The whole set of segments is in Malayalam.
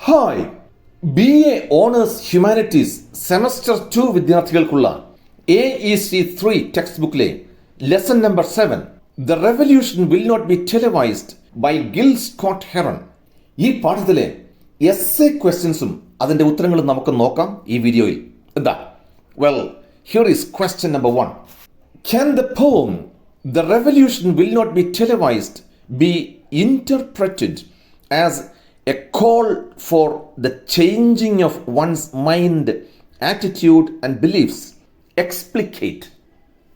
Hi, BA honours humanities semester 2 വിദ്യാർത്ഥികൾക്കുള്ള AEC3 ടെക്സ്റ്റ് ബുക്കിലെ lesson number 7 the revolution will not be televised by Gil Scott Heron. ഈ പാഠത്തിലെ എസ്സേ ക്വസ്റ്റ്യൻസും അതിൻ്റെ ഉത്തരങ്ങളും നമുക്ക് നോക്കാം ഈ വീഡിയോയിൽ. എന്താ? Well, here is question number 1. Can the poem The Revolution Will Not Be Televised be interpreted as a call for the changing of one's mind, attitude and beliefs? Explicate.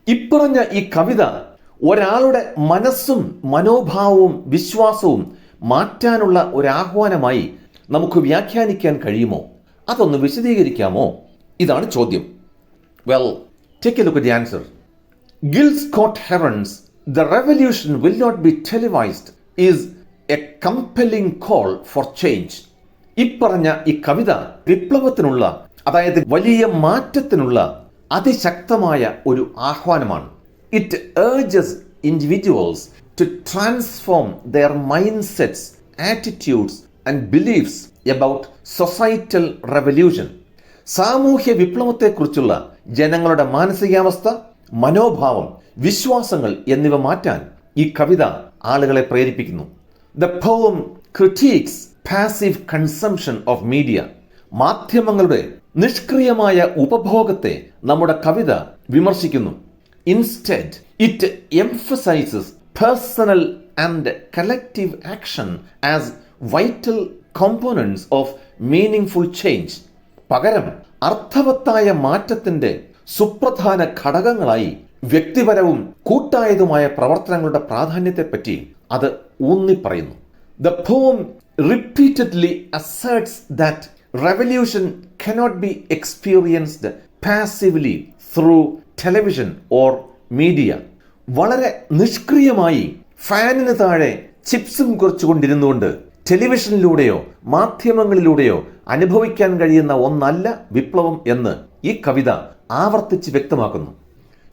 ഇപ്പറഞ്ഞ ഈ കവിത ഒരാളുടെ മനസ്സും മനോഭാവവും വിശ്വാസവും മാറ്റാനുള്ള ഒരാഹ്വാനമായി നമുക്ക് വ്യാഖ്യാനിക്കാൻ കഴിയുമോ? അതൊന്ന് വിശദീകരിക്കാമോ? ഇതാണ് ചോദ്യം. Well, take a look at the answer. Gil Scott Heron's The Revolution Will Not Be Televised is a compelling call for change. ഇപ്പറഞ്ഞ ഈ കവിത വിപ്ലവത്തിനുള്ള, അതായത് വലിയ മാറ്റത്തിനുള്ള അതിശക്തമായ ഒരു ആഹ്വാനമാണ്. It urges individuals to transform their mindsets, attitudes and beliefs about societal revolution. സാമൂഹ്യ വിപ്ലവത്തെക്കുറിച്ചുള്ള ജനങ്ങളുടെ മാനസികാവസ്ഥ, മനോഭാവം, വിശ്വാസങ്ങൾ എന്നിവ മാറ്റാൻ ഈ കവിത ആളുകളെ പ്രേരിപ്പിക്കുന്നു. The poem critics passive consumption of media. മാധ്യമങ്ങളുടെ നിഷ്ക്രിയമായ ഉപഭോഗത്തെ നമ്മുടെ കവിത വിമർശിക്കുന്നു. Instead it emphasises personal and collective action as vital components of meaningful change. പകരം അർത്ഥവത്തായ മാറ്റത്തിന്റെ സുപ്രധാന ഘടകങ്ങളായി വ്യക്തിപരവും കൂട്ടായതുമായ പ്രവർത്തനങ്ങളുടെ പ്രാധാന്യത്തെപ്പറ്റി അത് ഊന്നിപ്പറയുന്നു. The poem repeatedly asserts that revolution cannot be experienced passively through television or media. വളരെ നിഷ്ക്രിയമായി ഫാനിന് താഴെ ചിപ്സും കുറിച്ചുകൊണ്ടിരുന്നുകൊണ്ട് ടെലിവിഷനിലൂടെയോ മാധ്യമങ്ങളിലൂടെയോ അനുഭവിക്കാൻ കഴിയുന്ന ഒന്നല്ല വിപ്ലവം എന്ന് ഈ കവിത ആവർത്തിച്ച് വ്യക്തമാക്കുന്നു.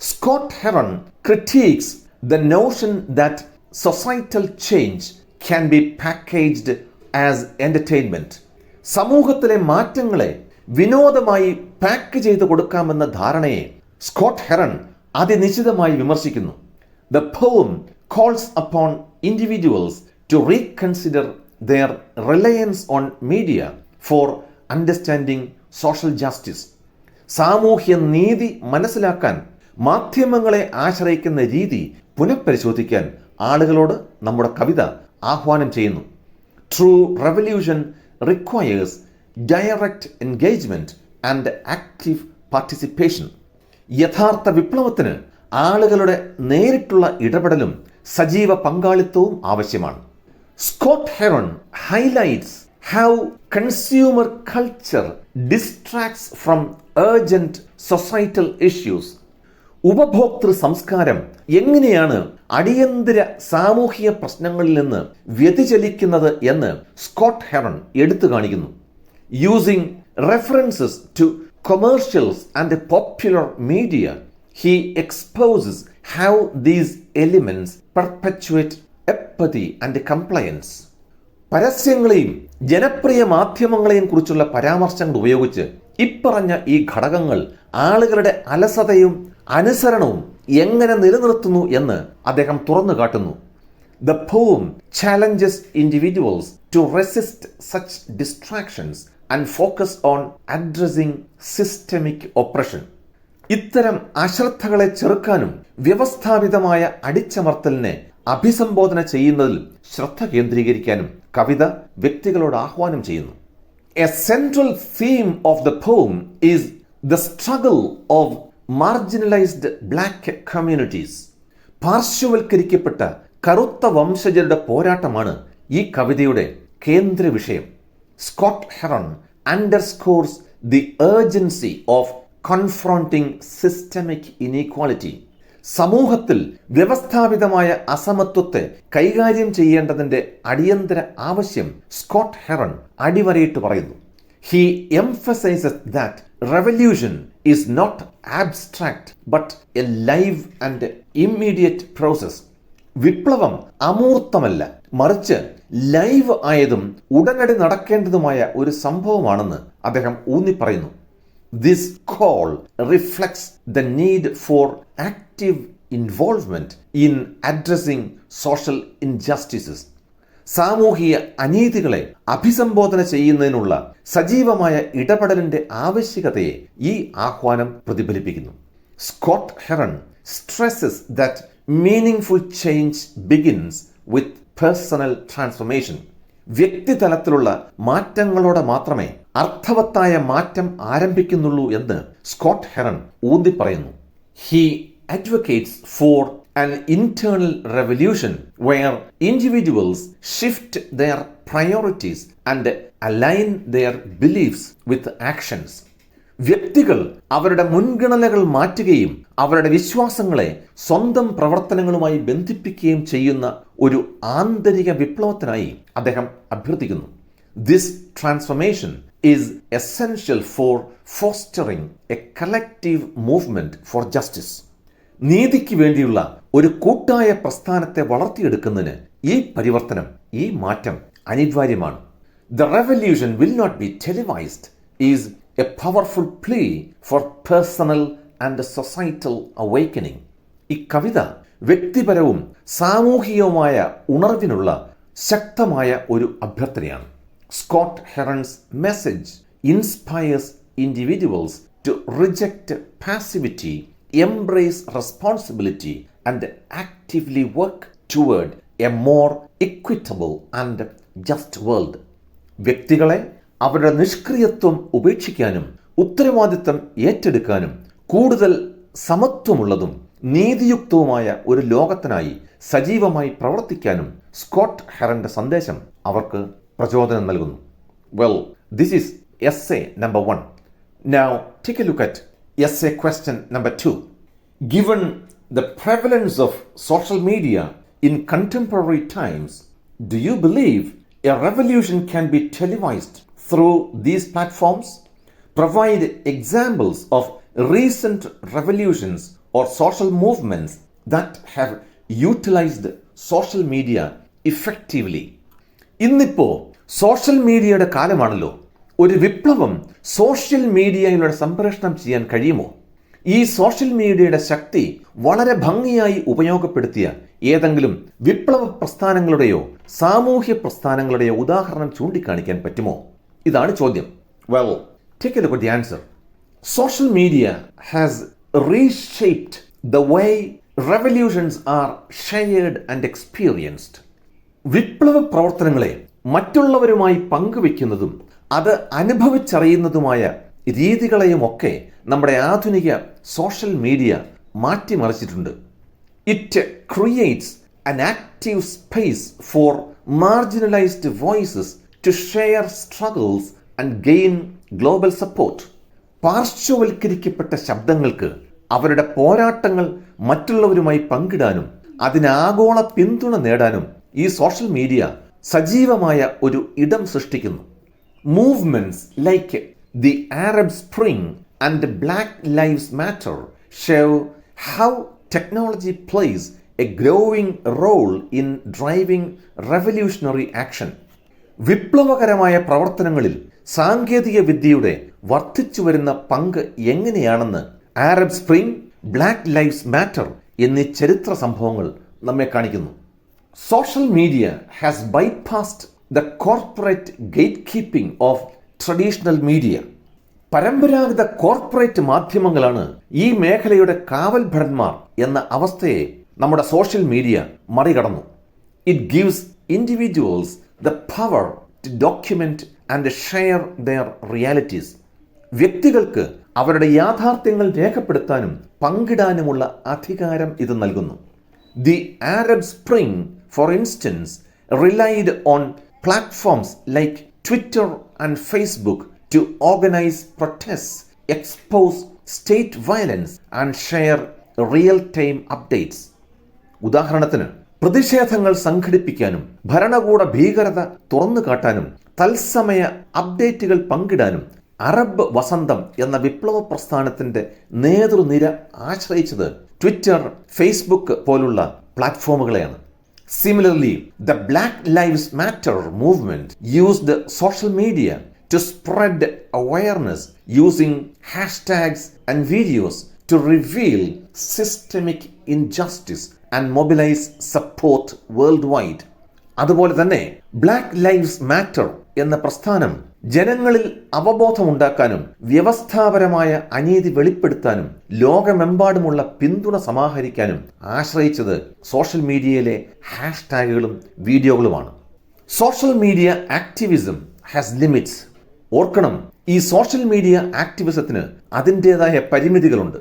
Scott Heron critics the notion that societal change can be packaged as entertainment. സമൂഹത്തിലെ മാറ്റങ്ങളെ വിനോദമായി പാക്ക് ചെയ്ത് കൊടുക്കാമെന്ന ധാരണയെ സ്കോട്ട് ഹെറൺ അതിനിശ്ചിതമായി വിമർശിക്കുന്നു. The poem calls upon individuals to reconsider their reliance on media for understanding social justice. സാമൂഹ്യ നീതി മനസ്സിലാക്കാൻ മാധ്യമങ്ങളെ ആശ്രയിക്കുന്ന രീതി പുനഃപരിശോധിക്കാൻ ആളുകളോട് നമ്മുടെ കവിത ആഹ്വാനം ചെയ്യുന്നു. True revolution requires direct engagement and active participation. യഥാർത്ഥ വിപ്ലവത്തിന് ആളുകളുടെ നേരിട്ടുള്ള ഇടപെടലും സജീവ പങ്കാളിത്തവും ആവശ്യമാണ്. Scott Heron highlights how consumer culture distracts from urgent societal issues. ഉപഭോക്തൃ സംസ്കാരം എങ്ങനെയാണ് അടിയന്തര സാമൂഹിക പ്രശ്നങ്ങളിൽ നിന്ന് വ്യതിചലിക്കുന്നത് എന്ന് സ്കോട്ട് ഹെറൺ എടുത്തു കാണിക്കുന്നു. Using references to commercials and popular media, he exposes how these elements perpetuate apathy and compliance. പരസ്യങ്ങളെയും ജനപ്രിയ മാധ്യമങ്ങളെയും കുറിച്ചുള്ള പരാമർശങ്ങൾ ഉപയോഗിച്ച് ഇപ്പറഞ്ഞ ഈ ഘടകങ്ങൾ ആളുകളുടെ അലസതയും അനുസരണവും എങ്ങനെ നിലനിർത്തുന്നു എന്ന് അദ്ദേഹം തുറന്നു കാട്ടുന്നു. The poem challenges individuals to resist such distractions and focus on addressing systemic oppression. ഇത്തരം അശ്രദ്ധകളെ ചെറുക്കാനും വ്യവസ്ഥാപിതമായ അടിച്ചമർത്തലിനെ അഭിസംബോധന ചെയ്യുന്നതിൽ ശ്രദ്ധ കേന്ദ്രീകരിക്കാനും കവിത വ്യക്തികളോട് ആഹ്വാനം ചെയ്യുന്നു. A central theme of the poem is the struggle of marginalised black communities. പാർശ്വവൽക്കരിക്കപ്പെട്ട കറുത്ത വംശജരുടെ പോരാട്ടമാണ് ഈ കവിതയുടെ കേന്ദ്ര വിഷയം. Scott Heron underscores the urgency of confronting systemic inequality. സമൂഹത്തിൽ വ്യവസ്ഥാപിതമായ അസമത്വത്തെ കൈകാര്യം ചെയ്യേണ്ടതിന്റെ അടിയന്തര ആവശ്യം സ്കോട്ട് ഹെറൺ അടിവരയിട്ട് പറയുന്നു. He emphasizes that revolution is not abstract but a live and immediate process. വിപ്ലവം അമൂർത്തമല്ല, മറിച്ച് ലൈവ് ആയതും ഉടനടി നടക്കേണ്ടതുമായ ഒരു സംഭവമാണെന്ന് അദ്ദേഹം ഊന്നിപ്പറയുന്നു. This call reflects the need for active involvement in addressing social injustices. സാമൂഹിക അനീതികളെ അഭിസംബോധന ചെയ്യുന്നതിനുള്ള സജീവമായ ഇടപെടലിന്റെ ആവശ്യകതയെ ഈ ആഹ്വാനം പ്രതിഫലിപ്പിക്കുന്നു. Scott Heron stresses that meaningful change begins with personal transformation. വ്യക്തിതലത്തിലുള്ള മാറ്റങ്ങളോടെ മാത്രമേ അർത്ഥവത്തായ മാറ്റം ആരംഭിക്കുന്നുള്ളൂ എന്ന് സ്കോട്ട് ഹെറൺ ഊന്നിപ്പറയുന്നു. He advocates for an internal revolution where individuals shift their priorities and align their beliefs with actions. വ്യക്തികൾ അവരുടെ മുൻഗണനകൾ മാറ്റുകയും അവരുടെ വിശ്വാസങ്ങളെ സ്വന്തം പ്രവർത്തനങ്ങളുമായി ബന്ധിപ്പിക്കുകയും ചെയ്യുന്ന ഒരു ആന്തരിക വിപ്ലവത്തിനായി അദ്ദേഹം അഭ്യർത്ഥിക്കുന്നു. This transformation is essential for fostering A collective movement four justice. നീതിക്ക് വേണ്ടിയുള്ള ഒരു കൂട്ടായ പ്രസ്ഥാനത്തെ വളർത്തിയെടുക്കുന്നതിന് ഈ പരിവർത്തനം, ഈ മാറ്റം അനിവാര്യമാണ്. The revolution will not be televised is a powerful plea for personal and societal awakening. ഈ കവിത വ്യക്തിപരവും സാമൂഹികവുമായ ഉണർവിനുള്ള ശക്തമായ ഒരു അഭ്യർത്ഥനയാണ്. Scott Heron's message inspires individuals to reject passivity, embrace responsibility and actively work toward a more equitable and just world. വ്യക്തികളെ അവരുടെ നിഷ്ക്രിയത്വം ഉപേക്ഷിക്കാനും ഉത്തരവാദിത്തം ഏറ്റെടുക്കാനും കൂടുതൽ സമത്വമുള്ളതും നീതിയുക്തവുമായ ഒരു ലോകത്തിനായി സജീവമായി പ്രവർത്തിക്കാനും സ്കോട്ട് ഹെറന്റെ സന്ദേശം അവർക്ക് പ്രചോദനം നൽകുന്നു. Well, this is essay number 1. Now take a look at essay question number 2. Given the prevalence of social media in contemporary times, do you believe a revolution can be televised through these platforms? Provide examples of recent revolutions or social movements that have utilized social media effectively. ഇന്നിപ്പോ സോഷ്യൽ മീഡിയയുടെ കാലമാണല്ലോ. ഒരു വിപ്ലവം സോഷ്യൽ മീഡിയയിലൂടെ സംപ്രേഷണം ചെയ്യാൻ കഴിയുമോ? ഈ സോഷ്യൽ മീഡിയയുടെ ശക്തി വളരെ ഭംഗിയായി ഉപയോഗപ്പെടുത്തിയ ഏതെങ്കിലും വിപ്ലവ പ്രസ്ഥാനങ്ങളുടെയോ സാമൂഹ്യ പ്രസ്ഥാനങ്ങളുടെയോ ഉദാഹരണം ചൂണ്ടിക്കാണിക്കാൻ പറ്റുമോ? ഇതാണ് ചോദ്യം. Well, take a look at the answer. Social media has reshaped the way revolutions are shared and experienced. വിപ്ലവ പ്രവർത്തനങ്ങളെ മറ്റുള്ളവരുമായി പങ്കുവെക്കുന്നതും അത് അനുഭവിച്ചറിയുന്നതുമായ രീതികളെയുമൊക്കെ നമ്മുടെ ആധുനിക സോഷ്യൽ മീഡിയ മാറ്റിമറിച്ചിട്ടുണ്ട്. It creates an active space for marginalized voices to share struggles and gain global support. പാർശ്വവൽക്കരിക്കപ്പെട്ട ശബ്ദങ്ങൾക്ക് അവരുടെ പോരാട്ടങ്ങൾ മറ്റുള്ളവരുമായി പങ്കിടാനും അതിനാഗോള പിന്തുണ നേടാനും ഈ സോഷ്യൽ മീഡിയ സജീവമായ ഒരു ഇടം സൃഷ്ടിക്കുന്നു. Movements like the Arab spring and black lives matter show how technology place a growing role in driving revolutionary action. വിപ്ലവകരമായ പ്രവർത്തനങ്ങളിൽ സാങ്കേതിക വിദ്യയുടെ വർദ്ധിച്ചു വരുന്ന പങ്ക് എങ്ങനെയാണെന്ന് Arab spring, black lives matter എന്നീ ചരിത്ര സംഭവങ്ങൾ നമ്മെ കാണിക്കുന്നു. Social media has bypassed the corporate gate keeping of traditional media. പരമ്പരാഗത കോർപ്പറേറ്റ് മാധ്യമങ്ങളാണ് ഈ മേഖലയുടെ കാവൽ ഭടന്മാർ എന്ന അവസ്ഥയെ നമ്മുടെ സോഷ്യൽ മീഡിയ മറികടന്നു. It gives individuals the power to document and share their realities. വ്യക്തികൾക്ക് അവരുടെ യാഥാർത്ഥ്യങ്ങൾ രേഖപ്പെടുത്താനും പങ്കിടാനുമുള്ള അധികാരം ഇത് നൽകുന്നു. The Arab spring, for instance, relied on platforms like Twitter and Facebook to organise protest, expose state violence and share real time updates. ഉദാഹരണത്തിന്, പ്രതിഷേധങ്ങൾ സംഘടിപ്പിക്കാനും ഭരണകൂട ഭീകരത തുറന്നു കാട്ടാനും തത്സമയ അപ്ഡേറ്റുകൾ പങ്കിടാനും അറബ് വസന്തം എന്ന വിപ്ലവ പ്രസ്ഥാനത്തിന്റെ നേതൃനിര ആശ്രയിച്ചത് ട്വിറ്റർ, ഫേസ്ബുക്ക് പോലുള്ള പ്ലാറ്റ്ഫോമുകളെയാണ്. Similarly, the Black Lives Matter movement used social media to spread awareness using hashtags and videos to reveal systemic injustice and mobilize support worldwide. അതുപോലെ തന്നെ ബ്ലാക്ക് ലൈവ്സ് മാറ്റർ എന്ന പ്രസ്ഥാനം ജനങ്ങളിൽ അവബോധമുണ്ടാക്കാനും വ്യവസ്ഥാപരമായ അനീതി വെളിപ്പെടുത്താനും ലോകമെമ്പാടുമുള്ള പിന്തുണ സമാഹരിക്കാനും ആശ്രയിച്ചത് സോഷ്യൽ മീഡിയയിലെ ഹാഷ്ടാഗുകളും വീഡിയോകളുമാണ്. Social media activism has limits. ഓർക്കണം, ഈ സോഷ്യൽ മീഡിയ ആക്ടിവിസത്തിന് അതിൻ്റെതായ പരിമിതികളുണ്ട്.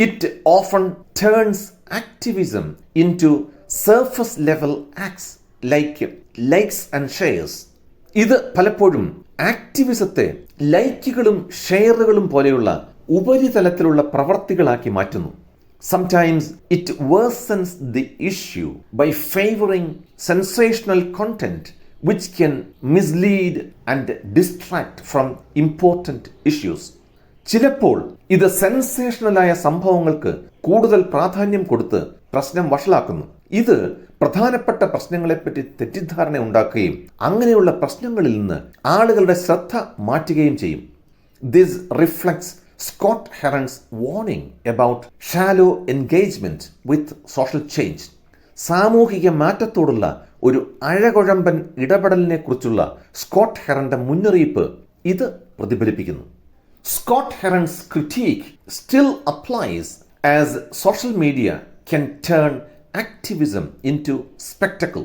It often turns activism into surface level acts like likes and shares. ഇത് പലപ്പോഴും ആക്ടിവിസത്തെ ലൈക്കുകളും ഷെയറുകളും പോലെയുള്ള ഉപരിതലത്തിലുള്ള പ്രവർത്തികളാക്കി മാറ്റുന്നു. Sometimes it worsens the issue by favouring sensational content which can mislead and distract from important issues. ചിലപ്പോൾ ഇത് സെൻസേഷണലായ സംഭവങ്ങൾക്ക് കൂടുതൽ പ്രാധാന്യം കൊടുത്ത് പ്രശ്നം വഷളാക്കുന്നു. ഇത് പ്രധാനപ്പെട്ട പ്രശ്നങ്ങളെപ്പറ്റി തെറ്റിദ്ധാരണ ഉണ്ടാക്കുകയും അങ്ങനെയുള്ള പ്രശ്നങ്ങളിൽ നിന്ന് ആളുകളുടെ ശ്രദ്ധ മാറ്റുകയും ചെയ്യും. This reflects Scott Heron's warning about shallow engagement with social change. സാമൂഹിക മാറ്റത്തോടുള്ള ഒരു അഴകുഴമ്പൻ ഇടപെടലിനെ കുറിച്ചുള്ള സ്കോട്ട് ഹെറന്റെ മുന്നറിയിപ്പ് ഇത് പ്രതിഫലിപ്പിക്കുന്നു. Scott Heron's critique still applies as social media can turn activism into spectacle.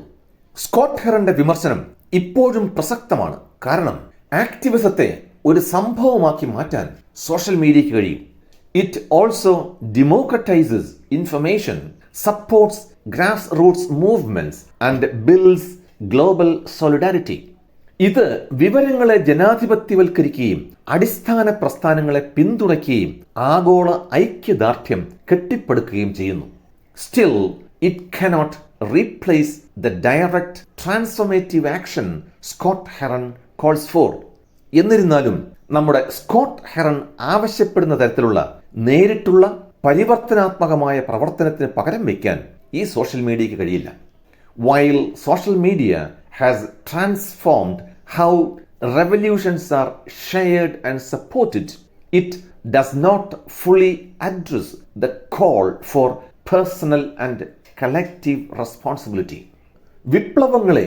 Scott ഹെറന്റെ വിമർശനം ഇപ്പോഴും പ്രസക്തമാണ്. കാരണം ആക്ടിവിസത്തെ ഒരു സംഭവമാക്കി മാറ്റാൻ സോഷ്യൽ മീഡിയയ്ക്ക് കഴിയും. It also democratises information, supports grassroots movements and builds global solidarity. ഇത് വിവരങ്ങളെ ജനാധിപത്യവൽക്കരിക്കുകയും അടിസ്ഥാന പ്രസ്ഥാനങ്ങളെ പിന്തുണയ്ക്കുകയും ആഗോള ഐക്യദാർഢ്യം കെട്ടിപ്പടുക്കുകയും ചെയ്യുന്നു. Still, it cannot replace the direct transformative action Scott Heron calls for. എന്നിരുന്നാലും നമ്മുടെ സ്കോട്ട് ഹെറൺ ആവശ്യപ്പെടുന്ന തരത്തിലുള്ള നേരിട്ടുള്ള പരിവർത്തനാത്മകമായ പ്രവർത്തനത്തിന് പകരം വയ്ക്കാൻ ഈ സോഷ്യൽ മീഡിയയ്ക്ക് കഴിയില്ല. While social media has transformed how revolutions are shared and supported, it does not fully address the call for personal and collective responsibility. വിപ്ലവങ്ങളെ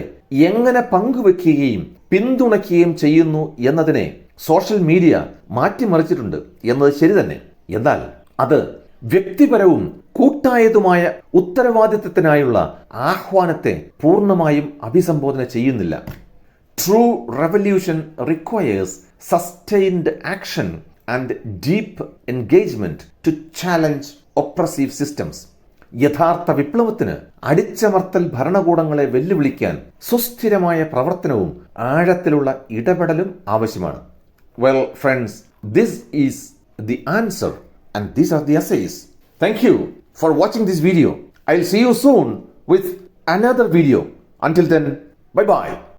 എങ്ങനെ പങ്കുവെക്കുകയും പിന്തുണയ്ക്കുകയും ചെയ്യുന്നു എന്നതിനെ സോഷ്യൽ മീഡിയ മാറ്റിമറിച്ചിട്ടുണ്ട് എന്നത് ശരി തന്നെ. എന്നാൽ അത് വ്യക്തിപരവും കൂട്ടായതുമായ ഉത്തരവാദിത്തത്തിനായുള്ള ആഹ്വാനത്തെ പൂർണ്ണമായും അഭിസംബോധന ചെയ്യുന്നില്ല. True revolution requires sustained action and deep engagement to challenge oppressive systems. യഥാർത്ഥ വിപ്ലവത്തിന് അടിച്ചമർത്തൽ ഭരണകൂടങ്ങളെ വെല്ലുവിളിക്കാൻ സുസ്ഥിരമായ പ്രവർത്തനവും ആഴത്തിലുള്ള ഇടപെടലും ആവശ്യമാണ്. Well, friends, this is the answer. And these are the essays. Thank you for watching this video. I'll see you soon with another video. Until then, bye-bye.